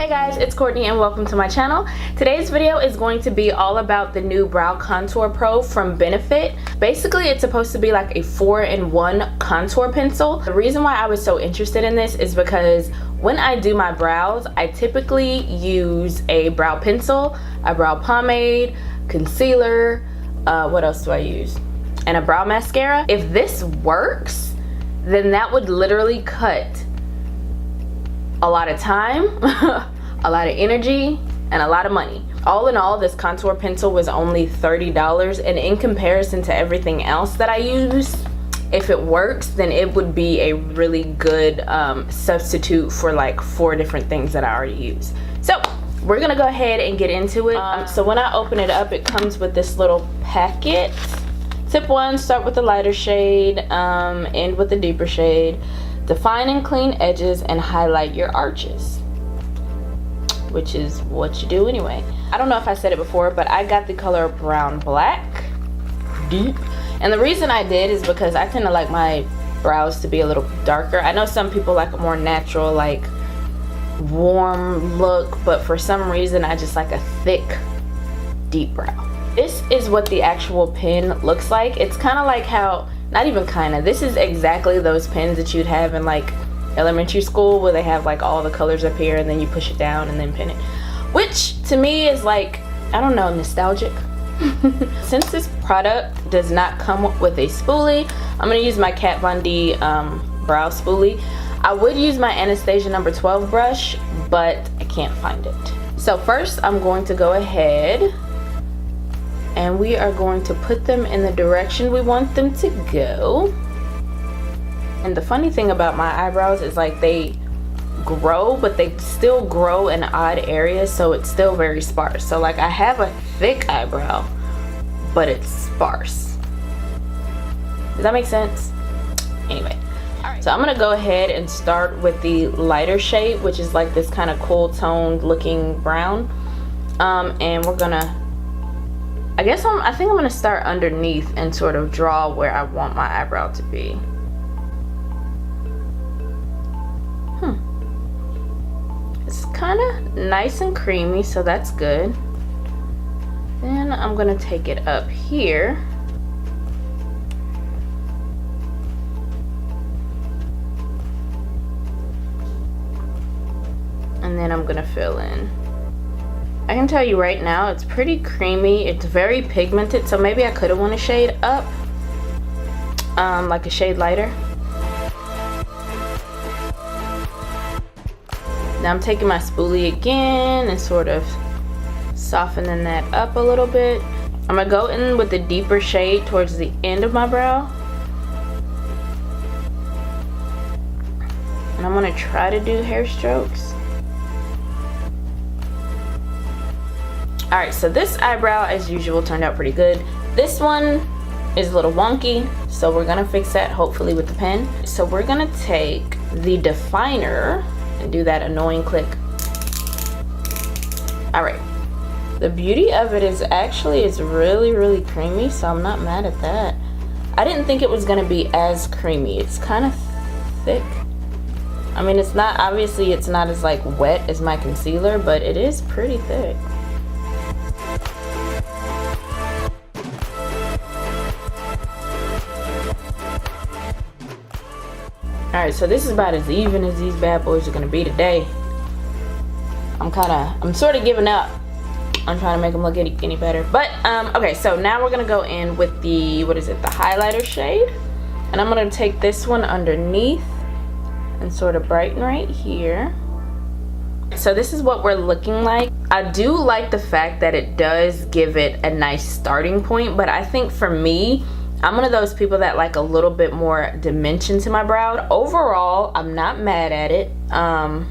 guys, it's Courtney and welcome to my channel. Today's video is going to be all about the new Brow Contour Pro from Benefit. Basically, it's supposed to be like a 4-in-1 contour pencil. The reason why I was so interested in this is because when I do my brows, I typically use a brow pencil, a brow pomade, concealer, what else do I use? And a brow mascara. If this works, then that would literally cut a lot of time, a lot of energy, and a lot of money. All in all, this contour pencil was only $30, and in comparison to everything else that I use, if it works, then it would be a really good substitute for like 4 different things that I already use. So we're gonna go ahead and get into it. So when I open it up, it comes with this little packet. Tip 1, start with the lighter shade, end with the deeper shade. Define and clean edges and highlight your arches, which is what you do anyway. I don't know if I said it before, but I got the color brown black deep, and the reason I did is because I tend to like my brows to be a little darker. I know some people like a more natural, like warm look, but for some reason I just like a thick, deep brow. This is what the actual pen looks like. It's kind of like how, not even kind of, this is exactly those pens that you'd have in like elementary school where they have like all the colors up here and then you push it down and then pin it, which to me is like, I don't know, nostalgic. Since this product does not come with a spoolie, I'm going to use my Kat Von D brow spoolie. I would use my Anastasia number 12 brush, but I can't find it. So first I'm going to go ahead and we are going to put them in the direction we want them to go. And the funny thing about my eyebrows is like they grow, but they still grow in odd areas, so it's still very sparse. So like I have a thick eyebrow, but it's sparse. Does that make sense? Anyway, so I'm gonna go ahead and start with the lighter shade, which is like this kind of cool toned looking brown. And we're gonna, I think I'm gonna start underneath and sort of draw where I want my eyebrow to be. It's kind of nice and creamy, so that's good. Then I'm gonna take it up here. And then I'm gonna fill in. I can tell you right now, it's pretty creamy. It's very pigmented, so maybe I could have went a shade up, like a shade lighter. Now I'm taking my spoolie again and sort of softening that up a little bit. I'm gonna go in with the deeper shade towards the end of my brow. And I'm gonna try to do hair strokes. Alright, so this eyebrow, as usual, turned out pretty good. This one is a little wonky, so we're gonna fix that hopefully with the pen. So we're gonna take the definer and do that annoying click. Alright, the beauty of it is actually it's really, really creamy, so I'm not mad at that. I didn't think it was gonna be as creamy. It's kind of thick. I mean, it's not, obviously it's not as like wet as my concealer, but it is pretty thick. Alright, so this is about as even as these bad boys are gonna be today. I'm sort of giving up on trying to make them look any better. But, okay, so now we're gonna go in with the, what is it, the highlighter shade. And I'm gonna take this one underneath and sort of brighten right here. So this is what we're looking like. I do like the fact that it does give it a nice starting point, but I think for me, I'm one of those people that like a little bit more dimension to my brow. Overall, I'm not mad at it. I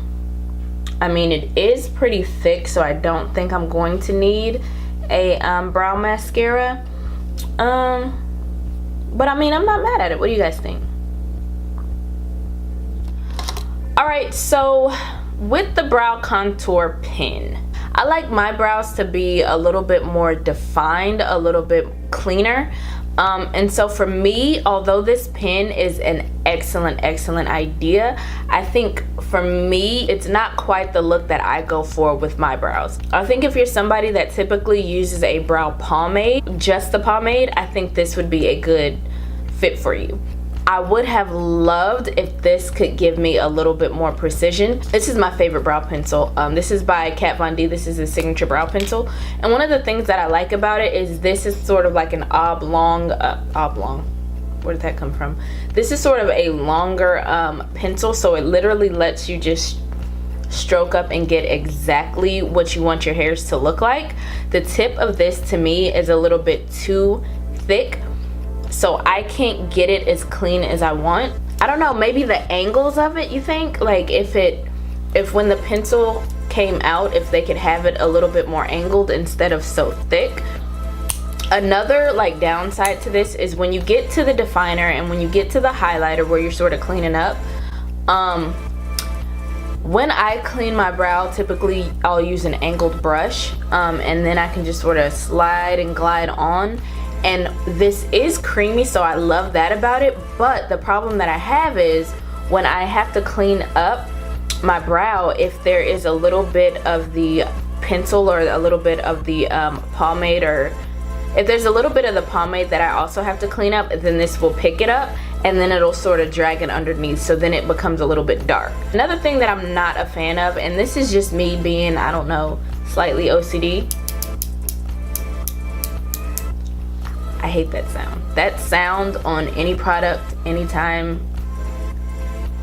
mean, it is pretty thick, so I don't think I'm going to need a brow mascara. But I mean, I'm not mad at it. What do you guys think? Alright, so with the brow contour pen, I like my brows to be a little bit more defined, a little bit cleaner. And so for me, although this pen is an excellent idea, I think for me it's not quite the look that I go for with my brows. I think if you're somebody that typically uses a brow pomade, just the pomade, I think this would be a good fit for you. I would have loved if this could give me a little bit more precision. This is my favorite brow pencil. This is by Kat Von D. This is a signature brow pencil. And one of the things that I like about it is this is sort of like an oblong, where did that come from? This is sort of a longer pencil, so it literally lets you just stroke up and get exactly what you want your hairs to look like. The tip of this to me is a little bit too thick, so I can't get it as clean as I want. I don't know, maybe the angles of it, you think? Like if when the pencil came out, if they could have it a little bit more angled instead of so thick. Another like downside to this is when you get to the definer and when you get to the highlighter where you're sort of cleaning up, when I clean my brow, typically I'll use an angled brush, and then I can just sort of slide and glide on. And this is creamy, so I love that about it. But the problem that I have is when I have to clean up my brow, if there is a little bit of the pencil or a little bit of the pomade, or if there's a little bit of the pomade that I also have to clean up, then this will pick it up and then it'll sort of drag it underneath, so then it becomes a little bit dark. Another thing that I'm not a fan of, and this is just me being, I don't know, slightly OCD, I hate that sound. That sound on any product, anytime,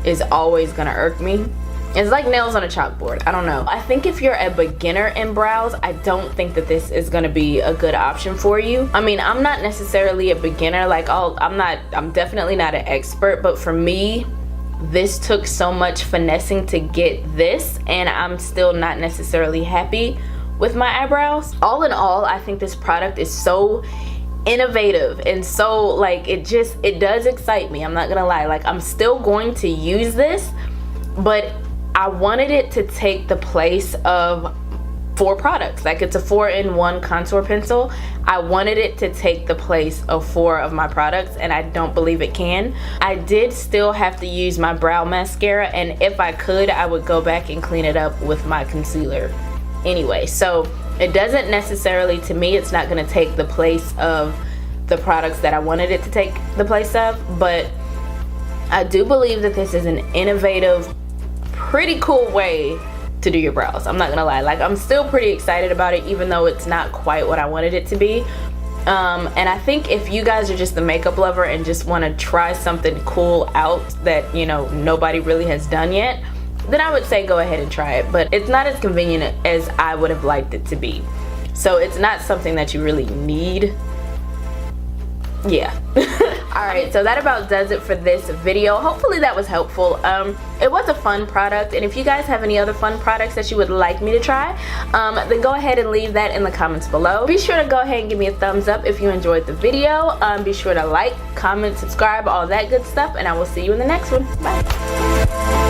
is always gonna irk me. It's like nails on a chalkboard. I don't know. I think if you're a beginner in brows, I don't think that this is gonna be a good option for you. I mean, I'm not necessarily a beginner. Like, I'm definitely not an expert, but for me, this took so much finessing to get this, and I'm still not necessarily happy with my eyebrows. All in all, I think this product is so innovative and so like it does excite me. I'm not gonna lie, like I'm still going to use this, but I wanted it to take the place of 4 products. Like, it's a 4-in-1 contour pencil. I wanted it to take the place of 4 of my products, and I don't believe it can. I did still have to use my brow mascara, and if I could, I would go back and clean it up with my concealer anyway. So it doesn't necessarily, to me, it's not going to take the place of the products that I wanted it to take the place of, but I do believe that this is an innovative, pretty cool way to do your brows. I'm not gonna lie, like I'm still pretty excited about it, even though it's not quite what I wanted it to be. And I think if you guys are just a makeup lover and just want to try something cool out that, you know, nobody really has done yet, then I would say go ahead and try it. But it's not as convenient as I would have liked it to be. So it's not something that you really need. Yeah. Alright, so that about does it for this video. Hopefully that was helpful. It was a fun product, and if you guys have any other fun products that you would like me to try, then go ahead and leave that in the comments below. Be sure to go ahead and give me a thumbs up if you enjoyed the video. Be sure to like, comment, subscribe, all that good stuff, and I will see you in the next one. Bye.